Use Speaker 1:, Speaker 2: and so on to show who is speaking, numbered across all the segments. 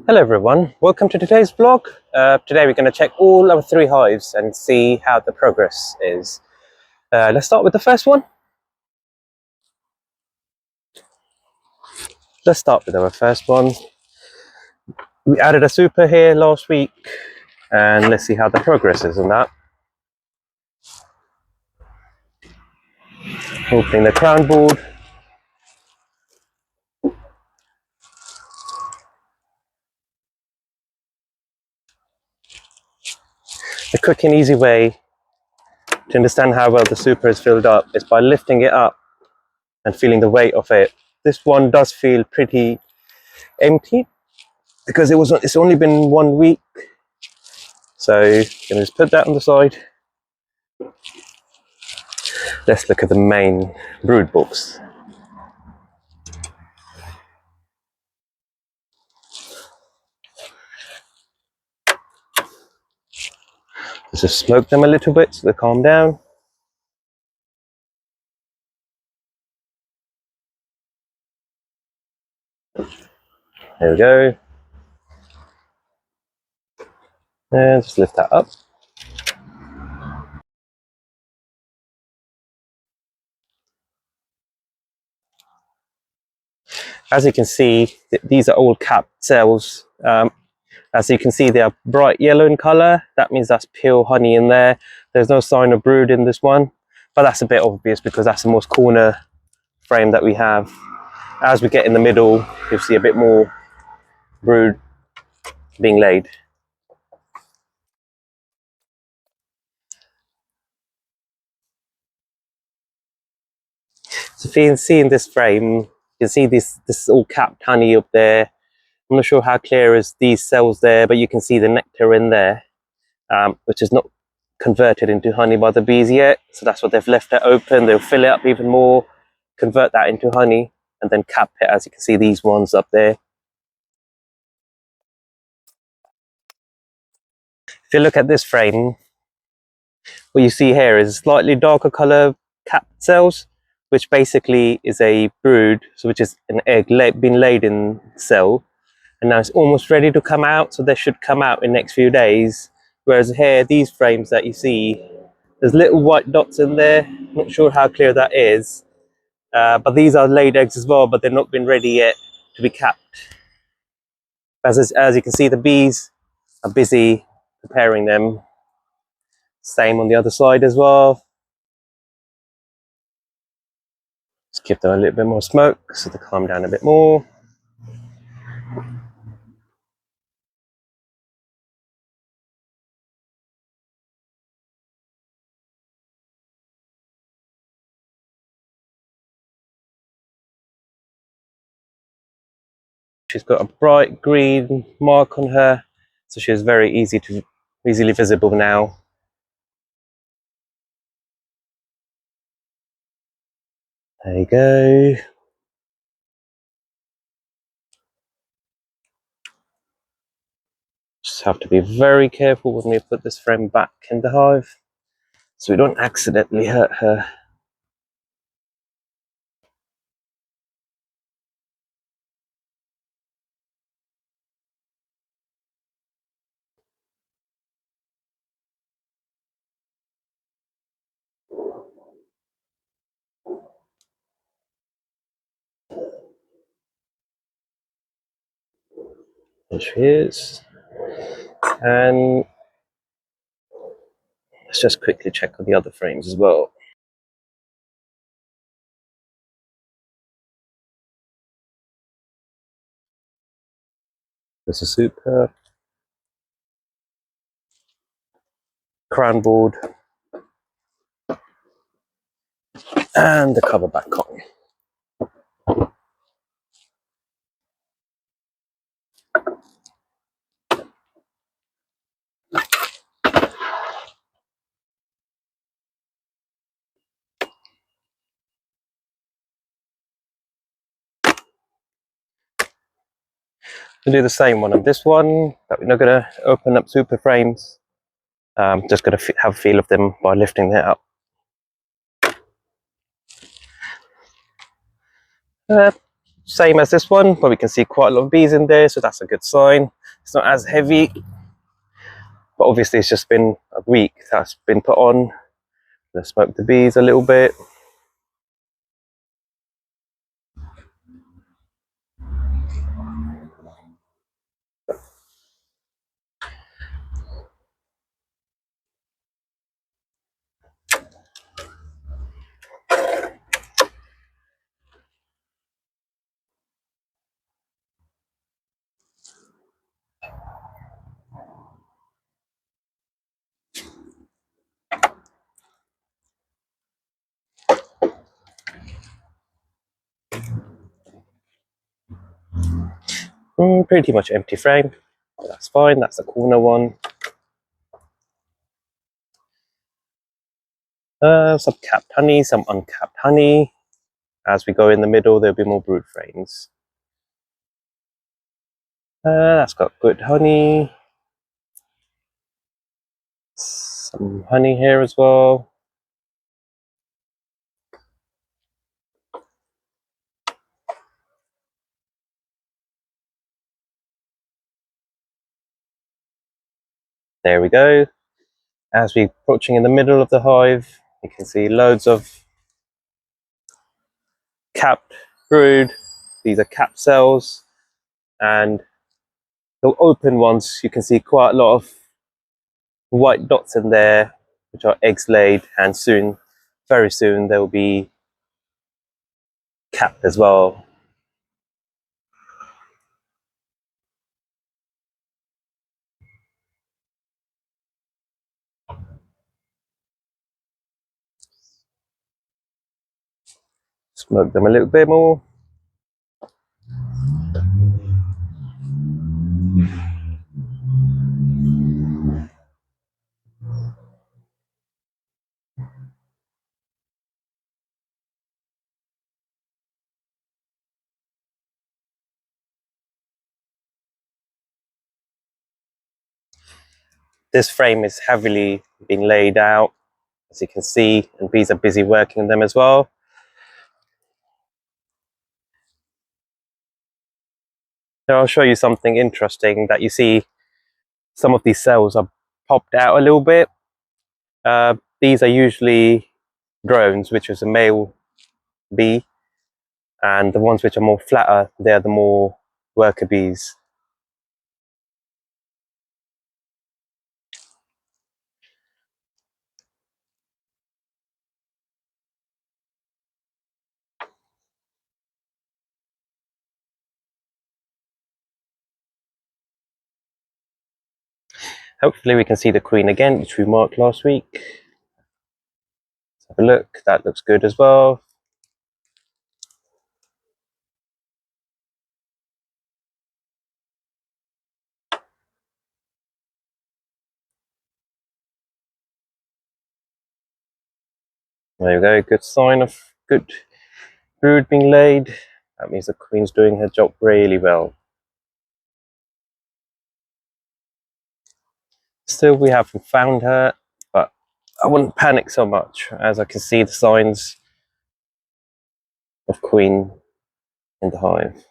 Speaker 1: Hello everyone, welcome to today's vlog. Today we're going to check all our 3 hives and see how the progress is. Let's start with the first one. Let's start with our first one. We added a super here last week and let's see how the progress is on that. Opening the crown board. The quick and easy way to understand how well the super is filled up is by lifting it up and feeling the weight of it. This one does feel pretty empty because it's only been 1 week. So I'm going to just put that on the side. Let's look at the main brood box. Let's just smoke them a little bit so they calm down. There we go. And just lift that up. As you can see, these are all capped cells. As you can see, they are bright yellow in color. That means that's pure honey in there. There's no sign of brood in this one, but that's a bit obvious because that's the most corner frame that we have. As we get in the middle, you'll see a bit more brood being laid. So if you can see in this frame, you can see this all capped honey up there. I'm not sure how clear is these cells there, but you can see the nectar in there, which is not converted into honey by the bees yet. So that's what they've left it open. They'll fill it up even more, convert that into honey, and then cap it, as you can see these ones up there. If you look at this frame, what you see here is slightly darker color capped cells, which basically is a brood, so which is an egg been laid in cell, and now it's almost ready to come out. So they should come out in the next few days. Whereas here, these frames that you see, there's little white dots in there. Not sure how clear that is, but these are laid eggs as well, but they're not been ready yet to be capped. As you can see, the bees are busy preparing them. Same on the other side as well. Just give them a little bit more smoke so they calm down a bit more. She's got a bright green mark on her, so she's very easily visible now. There you go. Just have to be very careful when we put this frame back in the hive, so we don't accidentally hurt her. There she is. And let's just quickly check on the other frames as well. There's a super crown board and the cover back on. We'll do the same one on this one, but we're not going to open up super frames. Just going to have a feel of them by lifting it up. same as this one, but we can see quite a lot of bees in there, so that's a good sign. It's not as heavy, but obviously it's just been a week that's been put on. Let's smoke the bees a little bit. Pretty much empty frame. That's fine, that's the corner one. Some capped honey, some uncapped honey. As we go in the middle, there'll be more brood frames. That's got good honey. Some honey here as well. There we go. As we're approaching in the middle of the hive, you can see loads of capped brood. These are capped cells, and the open ones, you can see quite a lot of white dots in there, which are eggs laid, and soon, very soon, they'll be capped as well. Smoke them a little bit more. This frame is heavily been laid out, as you can see, and bees are busy working on them as well. Now I'll show you something interesting that you see. Some of these cells are popped out a little bit. These are usually drones, which is a male bee, and the ones which are more flatter, they're the more worker bees. Hopefully we can see the queen again, which we marked last week. Let's have a look. That looks good as well. There we go. Good sign of good brood being laid. That means the queen's doing her job really well. Still, we haven't found her, but I wouldn't panic so much, as I can see the signs of queen in the hive.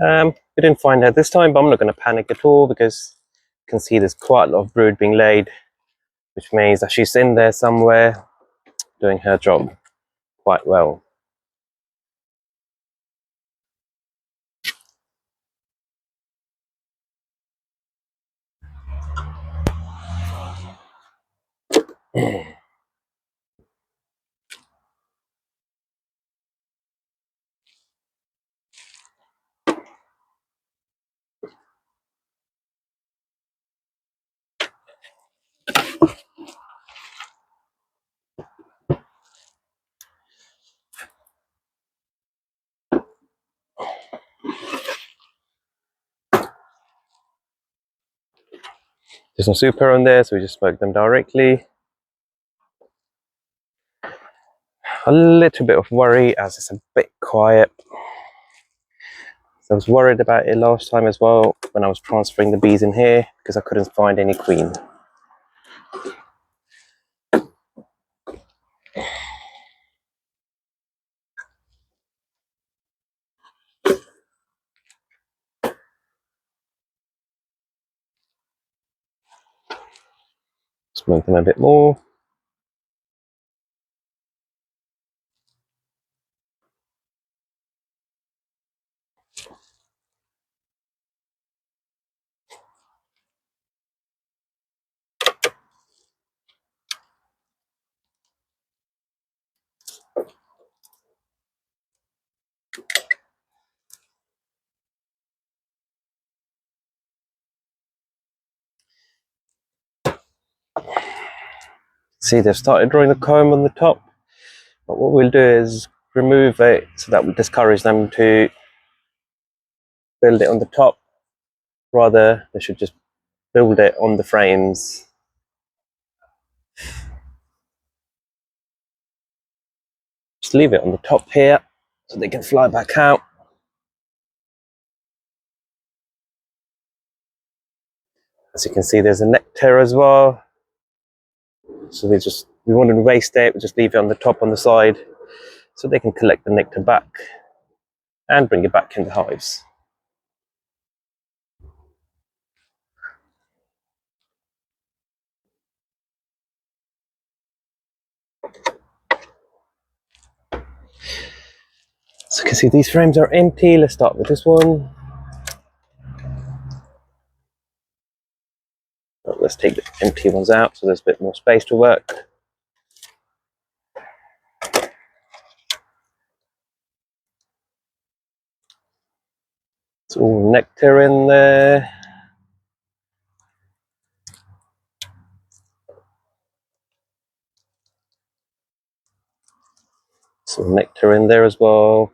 Speaker 1: We didn't find her this time, but I'm not going to panic at all because you can see there's quite a lot of brood being laid, which means that she's in there somewhere doing her job quite well. There's some super on there, so we just smoked them directly. A little bit of worry as it's a bit quiet. So I was worried about it last time as well when I was transferring the bees in here because I couldn't find any queen. Smoke them a bit more. See, they've started drawing the comb on the top, but what we'll do is remove it so that will discourage them to build it on the top. Rather, they should just build it on the frames. Just leave it on the top here so they can fly back out. As you can see, there's a nectar as well. So we wouldn't waste it, we just leave it on the top on the side so they can collect the nectar back and bring it back in the hives. So you can see these frames are empty. Let's start with this one. Let's take the empty ones out so there's a bit more space to work. It's all nectar in there. Some nectar in there as well.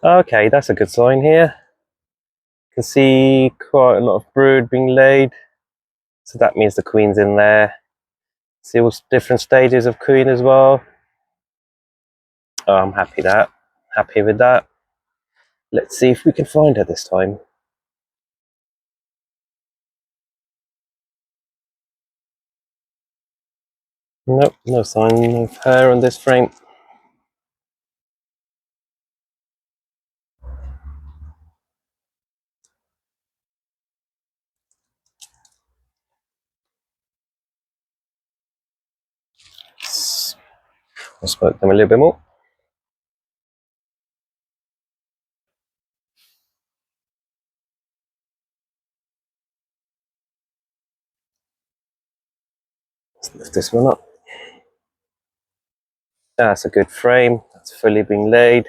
Speaker 1: Okay, that's a good sign here. You can see quite a lot of brood being laid. So that means the queen's in there. See all different stages of queen as well. Oh, I'm happy with that. Let's see if we can find her this time. Nope, no sign of her on this frame. I'll smoke them a little bit more. Let's lift this one up. That's a good frame. That's fully been laid.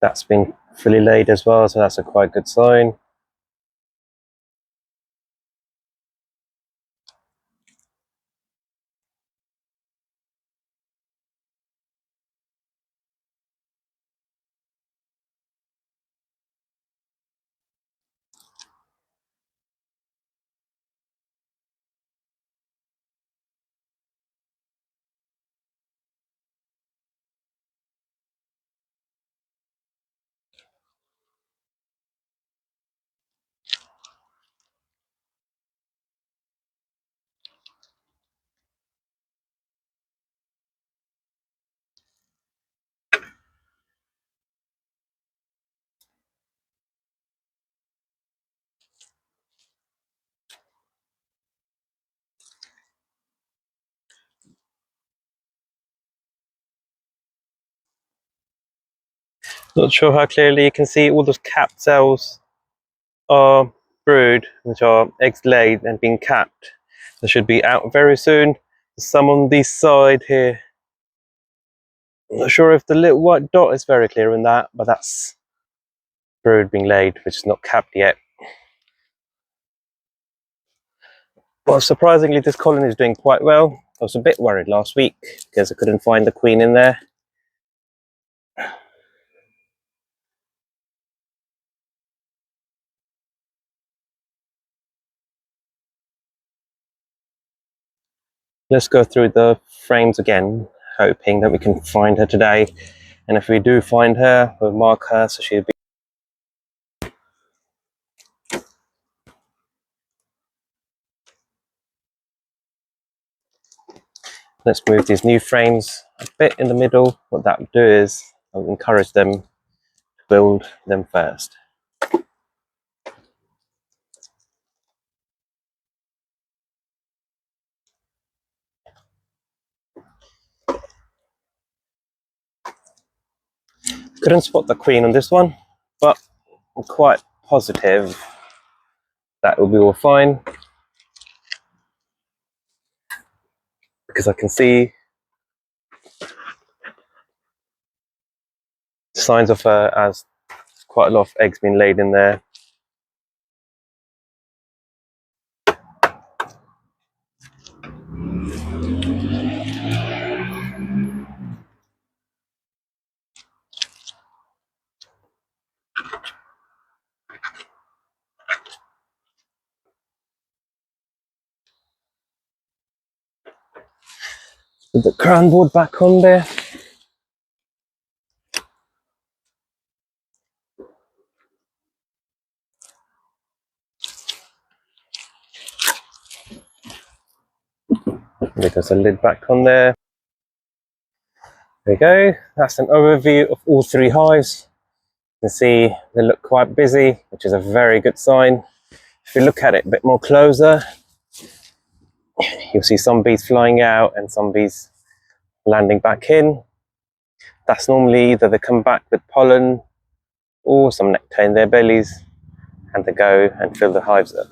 Speaker 1: That's been fully laid as well, so that's a quite good sign. Not sure how clearly you can see all those capped cells are brood, which are eggs laid and being capped. They should be out very soon. There's some on this side here. I'm not sure if the little white dot is very clear in that, but that's brood being laid, which is not capped yet. Well, surprisingly, this colony is doing quite well. I was a bit worried last week because I couldn't find the queen in there. Let's go through the frames again, hoping that we can find her today. And if we do find her, we'll mark her so she'll be. Let's move these new frames a bit in the middle. What that will do is I'll encourage them to build them first. Couldn't spot the queen on this one, but I'm quite positive that will be all fine because I can see signs of her as quite a lot of eggs being laid in there. Put the crown board back on there. There's a lid back on there. There we go. That's an overview of all three hives. You can see they look quite busy, which is a very good sign. If you look at it a bit more closer, you'll see some bees flying out and some bees landing back in. That's normally either they come back with pollen or some nectar in their bellies and they go and fill the hives up.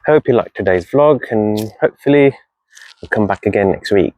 Speaker 1: I hope you liked today's vlog and hopefully we'll come back again next week.